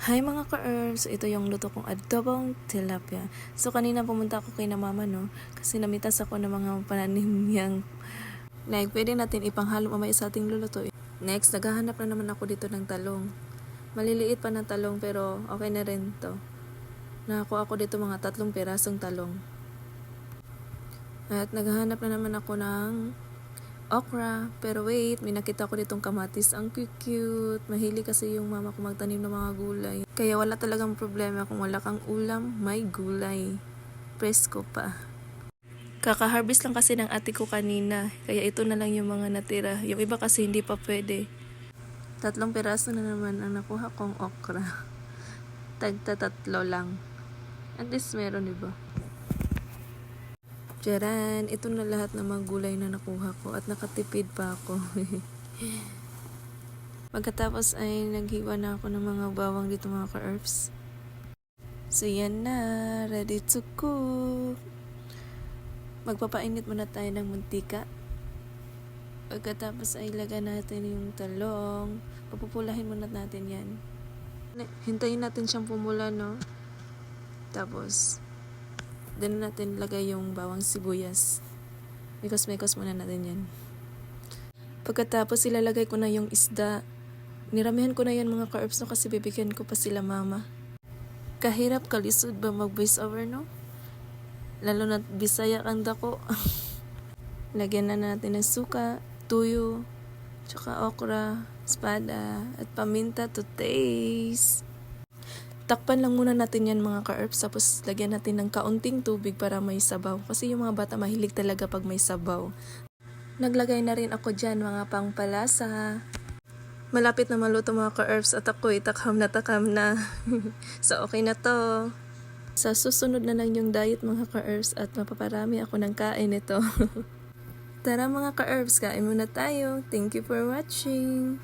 Hi mga ka-herbs! Ito yung luto kong adobong tilapia. So kanina pumunta ako kay na mama no, kasi namitas ako ng mga pananim niyang pwede natin ipanghalo mamaya sa ating luluto. Next, naghahanap na naman ako dito ng talong. Maliliit pa ng talong pero okay na rin to. Nakakuha ako dito mga 3 pirasong talong. At naghahanap na naman ako ng okra. Pero wait, may nakita ko ditong kamatis. Ang cute. Mahilig kasi yung mama ko magtanim ng mga gulay. Kaya wala talagang problema kung wala kang ulam, may gulay. Presko pa. Kaka-harvest lang kasi ng ate ko kanina. Kaya ito na lang yung mga natira. Yung iba kasi hindi pa pwede. 3 piraso na naman ang nakuha kong okra. Tagta-3 lang. At least meron, diba? Tcharan! Ito na lahat ng mga gulay na nakuha ko at nakatipid pa ako. Pagkatapos ay naghiwa na ako ng mga bawang dito mga ka-herbs. So yan na, ready to cook. Magpapainit muna tayo ng mantika. Pagkatapos ay lagyan natin yung talong. Papupulahin muna natin yan. Hintayin natin siyang pumula, no? Tapos doon natin lagay yung bawang sibuyas. Mikos-mikos muna natin yan. Pagkatapos ilalagay ko na yung isda. Niramihan ko na yan mga ka-herbs no, kasi bibigyan ko pa sila mama. Kahirap kalisod ba mag voice over no? Lalo na Bisaya kang dako. Lagyan na natin ng suka, tuyo, tsaka okra, espada, at paminta to taste. Takpan lang muna natin yan mga ka-herbs, tapos lagyan natin ng kaunting tubig para may sabaw. Kasi yung mga bata mahilig talaga pag may sabaw. Naglagay na rin ako dyan mga pangpalasa. Malapit na maluto mga ka-herbs at ako'y takam na. So okay na to. Sa susunod na lang yung diet mga ka-herbs at mapaparami ako ng kain ito. Tara mga ka-herbs, kain muna tayo. Thank you for watching.